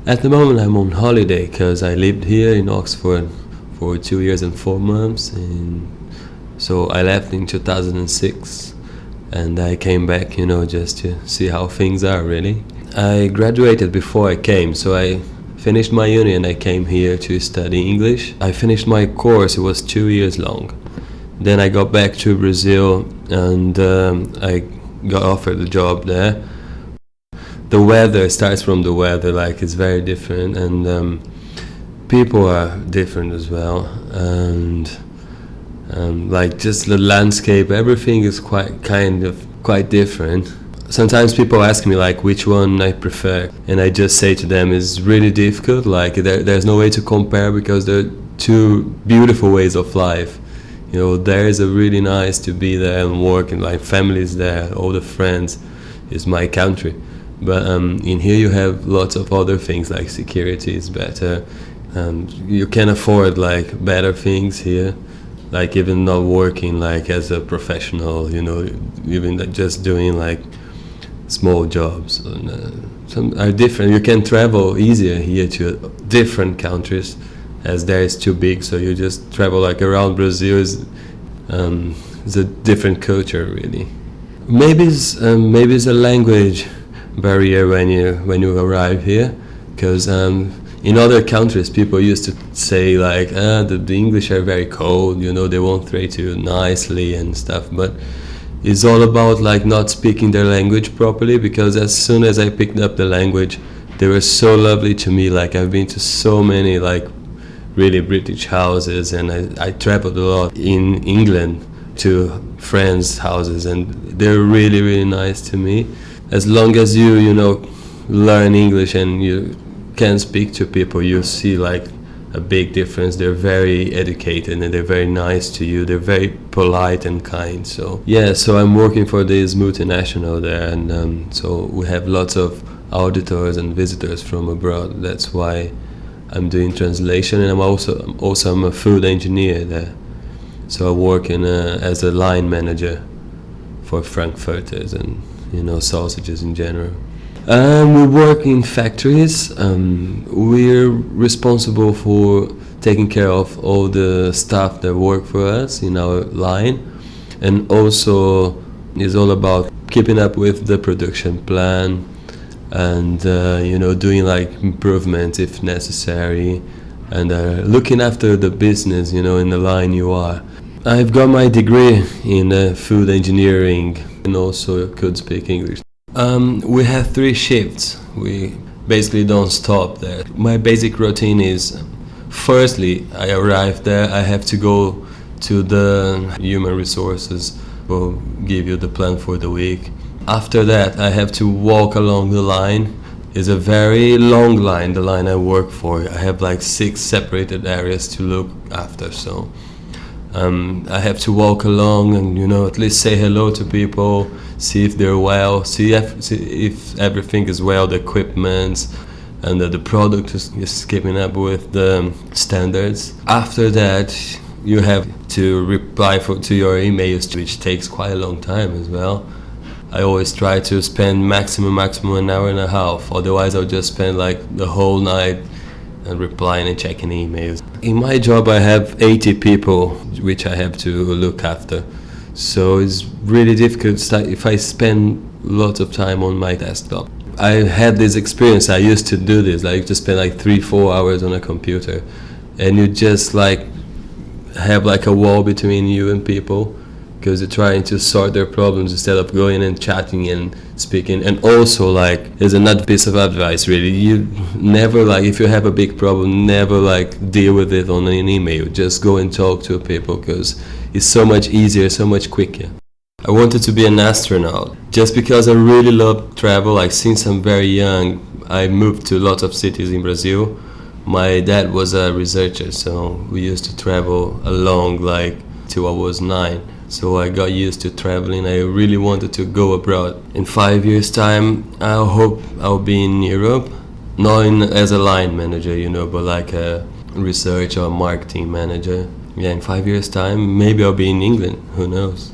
At the moment I'm on holiday because I lived here in Oxford for 2 years and 4 months, and so I left in 2006 and I came back, just to see how things are really. I graduated before I came, so I finished my uni and I came here to study English. I finished my course, it was 2 years long. Then I got back to Brazil and I got offered a job there. The weather starts from the weather, like it's very different, and people are different as well, and like just the landscape, everything is quite different. Sometimes people ask me like which one I prefer, and I just say to them it's really difficult, like there's no way to compare because they're two beautiful ways of life. There is a really nice to be there and work, and like families there, all the friends, is my country. But in here you have lots of other things, like security is better, you can afford like better things here, like even not working like as a professional, even just doing like small jobs. Some are different. You can travel easier here to different countries, as there is too big, so you just travel like around Brazil. Is a different culture really. Maybe it's a language barrier when you arrive here, because in other countries people used to say like the English are very cold, they won't treat you nicely and stuff, but it's all about like not speaking their language properly, because as soon as I picked up the language they were so lovely to me. Like I've been to so many like really British houses, and I traveled a lot in England to friends' houses, and they're really, really nice to me. As long as you learn English and you can speak to people, you see like a big difference. They're very educated and they're very nice to you. They're very polite and kind. So I'm working for this multinational there, and so we have lots of auditors and visitors from abroad. That's why I'm doing translation, and I'm a food engineer there. So I work as a line manager for frankfurters and sausages in general. We work in factories. We're responsible for taking care of all the staff that work for us in our line, and also it's all about keeping up with the production plan and doing like improvements if necessary, and looking after the business in the line you are. I've got my degree in food engineering and also could speak English. We have 3 shifts. We basically don't stop there. My basic routine is, firstly, I arrive there, I have to go to the human resources, will give you the plan for the week. After that, I have to walk along the line. It's a very long line, the line I work for. I have like 6 separated areas to look after, so I have to walk along and at least say hello to people, see if they're well, see if everything is well, the equipment and the product is keeping up with the standards. After that, you have to reply to your emails, which takes quite a long time as well. I always try to spend maximum an hour and a half, otherwise I'll just spend like the whole night and replying and checking emails. In my job I have 80 people which I have to look after, so it's really difficult if I spend lots of time on my desktop. I had this experience, I used to do this, like just spend like 3-4 hours on a computer, and you just like have like a wall between you and people, because you're trying to sort their problems instead of going and chatting and speaking. And also, like, there's another piece of advice really, you never, like, if you have a big problem, never like deal with it on an email. Just go and talk to people, because it's so much easier, so much quicker. I wanted to be an astronaut just because I really love travel. Like since I'm very young, I moved to lots of cities in Brazil. My dad was a researcher, so we used to travel along like till I was 9. So I got used to traveling. I really wanted to go abroad. In 5 years' time, I hope I'll be in Europe, not as a line manager, but like a research or marketing manager. Yeah, in 5 years' time, maybe I'll be in England. Who knows?